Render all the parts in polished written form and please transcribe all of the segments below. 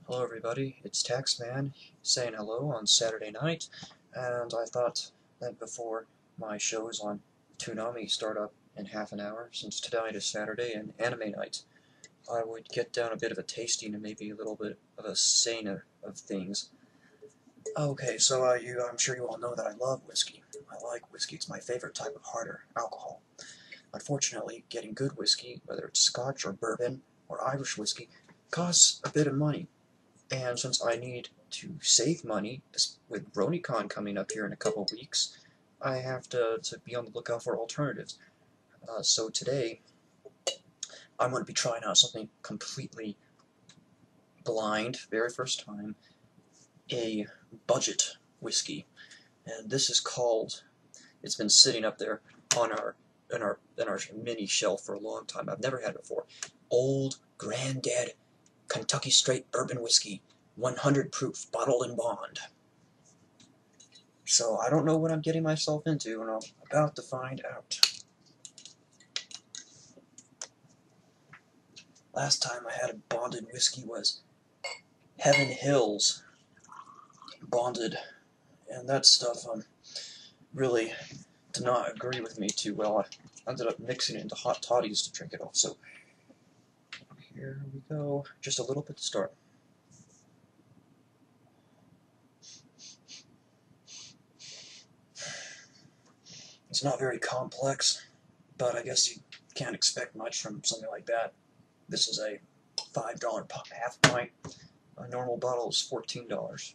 Hello everybody, it's Taxman saying hello on Saturday night, and I thought that before my shows on Toonami start up in half an hour, since tonight is Saturday and anime night, I would get down a bit of a tasting and maybe a little bit of a saying of things. Okay, so I'm sure you all know that I love whiskey. I like whiskey, it's my favorite type of harder alcohol. Unfortunately, getting good whiskey, whether it's Scotch or bourbon or Irish whiskey, costs a bit of money. And since I need to save money, with BronyCon coming up here in a couple weeks, I have to be on the lookout for alternatives. So today, I'm going to be trying out something completely blind, very first time, a budget whiskey. And this is called, it's been sitting up there on our mini shelf for a long time. I've never had it before. Old Granddad Kentucky Straight Bourbon Whiskey, 100 proof, bottled in bond. So I don't know what I'm getting myself into, and I'm about to find out. Last time I had a bonded whiskey was Heaven Hills bonded, and that stuff really did not agree with me too well. I ended up mixing it into hot toddies to drink it off, so here we go. Just a little bit to start. It's not very complex, but I guess you can't expect much from something like that. This is a $5 half pint. A normal bottle is $14.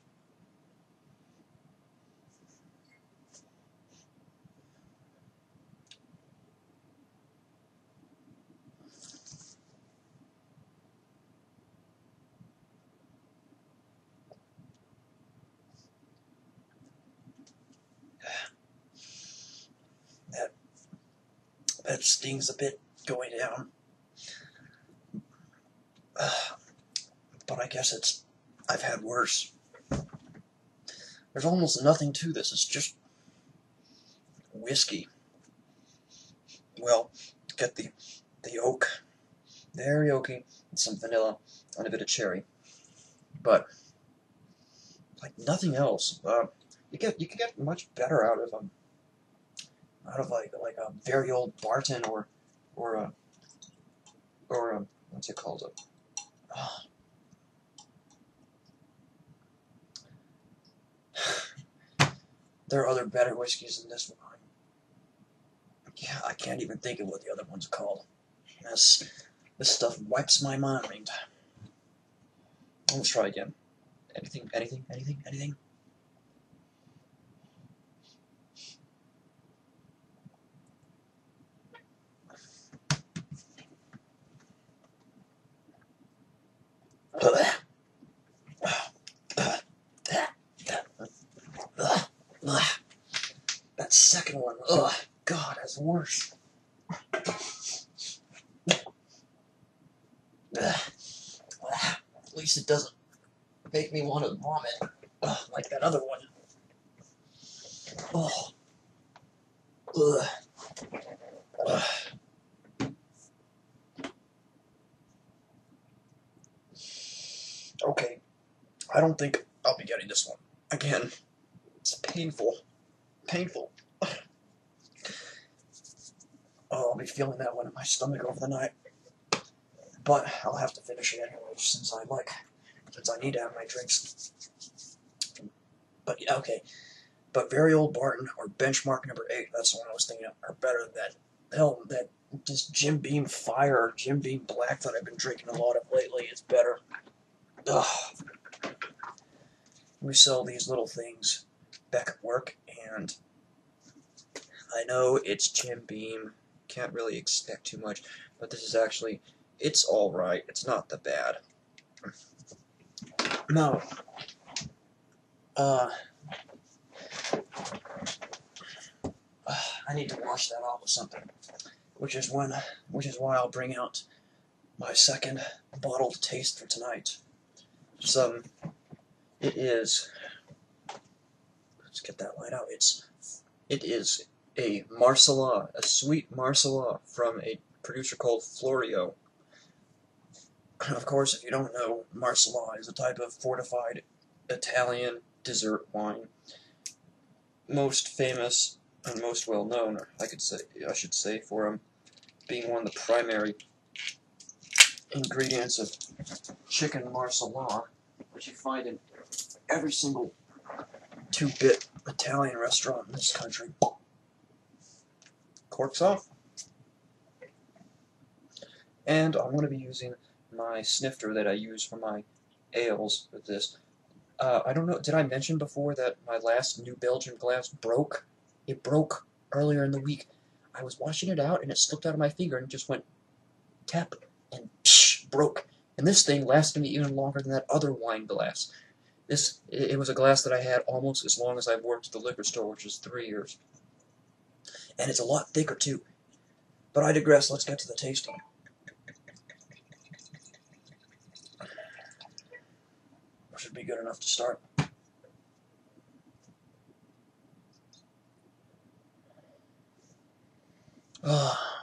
That stings a bit going down. But I guess I've had worse. There's almost nothing to this, it's just whiskey. Well, get the oak, very oaky, and some vanilla, and a bit of cherry. But, like nothing else. You can get much better out of like a very old Barton or what's it called? There are other better whiskeys than this one. Yeah, I can't even think of what the other one's called. This stuff wipes my mind. Let's try again. Anything? That second one, ugh, God, that's worse. At least it doesn't make me want to vomit, like that other one. Oh, ugh. Okay, I don't think I'll be getting this one again. It's painful. Oh, I'll be feeling that one in my stomach over the night. But I'll have to finish it anyway, since I need to have my drinks. But yeah, okay. But Very Old Barton or Benchmark number 8, that's the one I was thinking of, are better than that just Jim Beam Fire or Jim Beam Black that I've been drinking a lot of lately. It's better. Ugh. We sell these little things back at work, and I know it's Jim Beam, can't really expect too much, but this is actually, it's alright, it's not that bad. No. I need to wash that off with something, which is why I'll bring out my second bottled taste for tonight. It is, let's get that light out, it is a Marsala, a sweet Marsala from a producer called Florio. Of course, if you don't know, Marsala is a type of fortified Italian dessert wine. Most famous and most well known, I should say, for being one of the primary ingredients of chicken Marsala, which you find in every single two-bit Italian restaurant in this country. Corks off. And I'm going to be using my snifter that I use for my ales with this. I don't know, did I mention before that my last New Belgium glass broke? It broke earlier in the week. I was washing it out and it slipped out of my finger and just went tap and psh, broke. And this thing lasted me even longer than that other wine glass. It was a glass that I had almost as long as I worked at the liquor store, which is 3 years. And it's a lot thicker too. But I digress, let's get to the tasting. Should be good enough to start.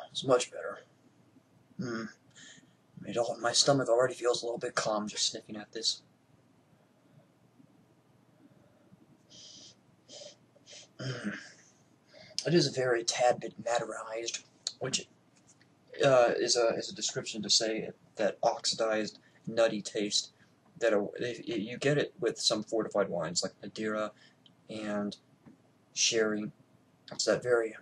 It's much better. My stomach already feels a little bit calm just sniffing at this. It is a very tad bit matterized, which is a description to say that oxidized, nutty taste that you get it with some fortified wines like Madeira and sherry. It's that very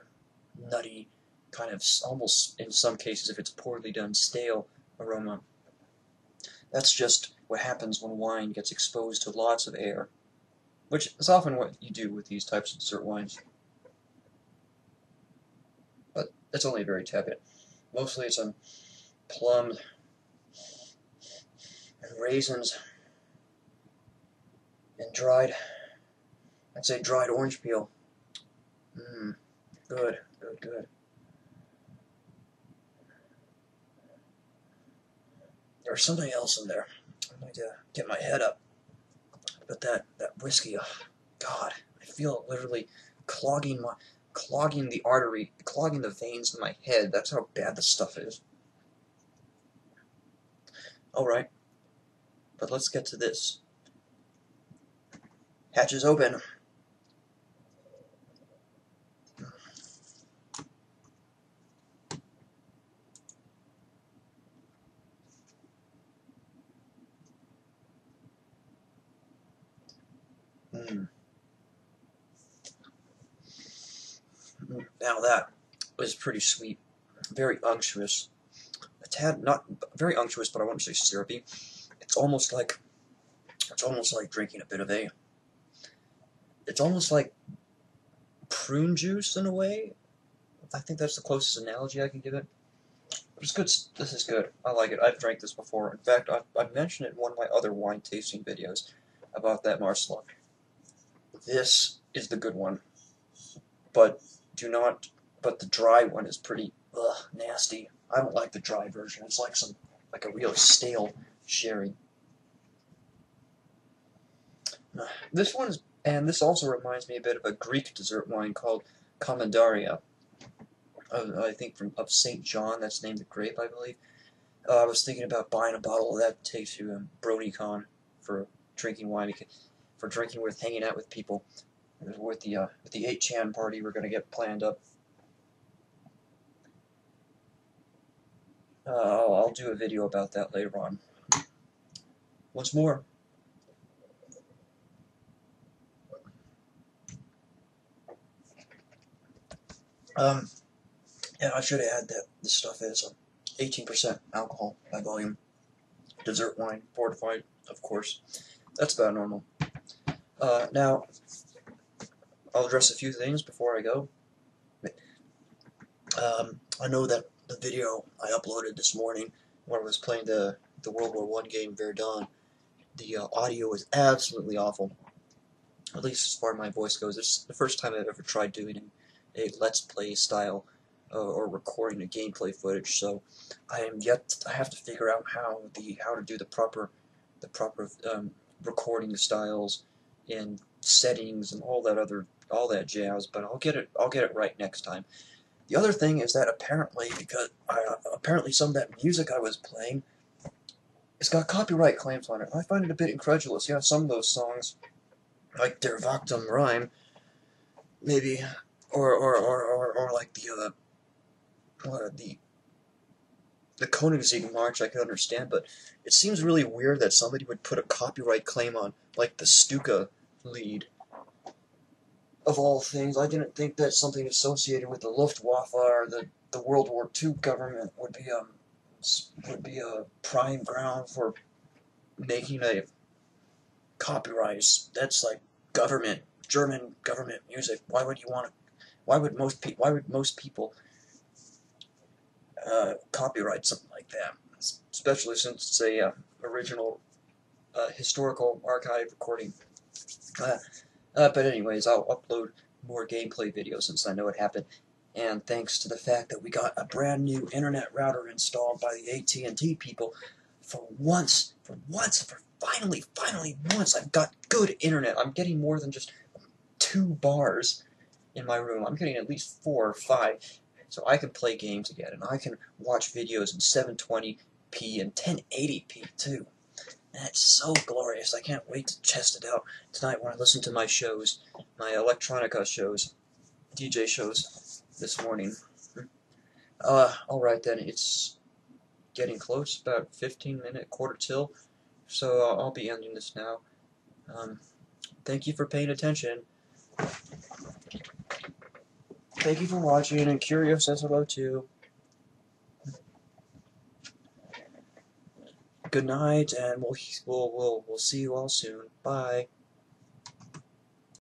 nutty, kind of almost in some cases, if it's poorly done, stale aroma. That's just what happens when wine gets exposed to lots of air, which is often what you do with these types of dessert wines. But that's only a very tad bit. Mostly it's plum and raisins and I'd say dried orange peel. Good, good, good. There's something else in there. I need to get my head up. But that whiskey, oh, God, I feel it literally clogging the artery, clogging the veins in my head. That's how bad this stuff is. Alright, but let's get to this. Hatches open. Now that was pretty sweet, very unctuous. A tad, not very unctuous, but I wouldn't say syrupy. It's almost like drinking a bit of it's almost like prune juice in a way. I think that's the closest analogy I can give it. But it's good. This is good. I like it. I've drank this before. In fact, I've mentioned it in one of my other wine tasting videos about that Marsala. This is the good one, but the dry one is pretty nasty. I don't like the dry version. It's like a real stale sherry. This also reminds me a bit of a Greek dessert wine called Commandaria. I think of St. John. That's named the grape, I believe. I was thinking about buying a bottle of that to take to BronyCon for drinking wine, for drinking with hanging out with people. With the 8chan party we're gonna get planned up. I'll do a video about that later on. Once more. Yeah, I should add that this stuff is 18% alcohol by volume. Dessert wine, fortified, of course. That's about normal. Now, I'll address a few things before I go. I know that the video I uploaded this morning, where I was playing the World War I game Verdun, the audio was absolutely awful. At least as far as my voice goes. It's the first time I've ever tried doing a Let's Play style or recording a gameplay footage, so I have to figure out how to do the proper recording styles and settings and all that jazz. But I'll get it right next time. The other thing is that apparently some of that music I was playing it's got copyright claims on it. I find it a bit incredulous. Yeah, some of those songs, like Der Wachtum Rhyme, maybe, or like the Koenigsegg March, I could understand, but it seems really weird that somebody would put a copyright claim on, like, the Stuka lead. Of all things, I didn't think that something associated with the Luftwaffe or the World War II government would be a prime ground for making a copyright. That's like government, German government music. Why would you want to? Why would most people copyright something like that? Especially since it's a original historical archive recording. Uh, but anyways, I'll upload more gameplay videos since I know it happened. And thanks to the fact that we got a brand new internet router installed by the AT&T people, for finally once, I've got good internet. I'm getting more than just 2 bars in my room. I'm getting at least 4 or 5, so I can play games again, and I can watch videos in 720p and 1080p too. That's so glorious. I can't wait to test it out tonight when I listen to my shows, my electronica shows, DJ shows this morning. Alright then, it's getting close, about 15-minute, quarter till, so I'll be ending this now. Thank you for paying attention. Thank you for watching, and Curio says hello too. Good night, and we'll see you all soon. Bye.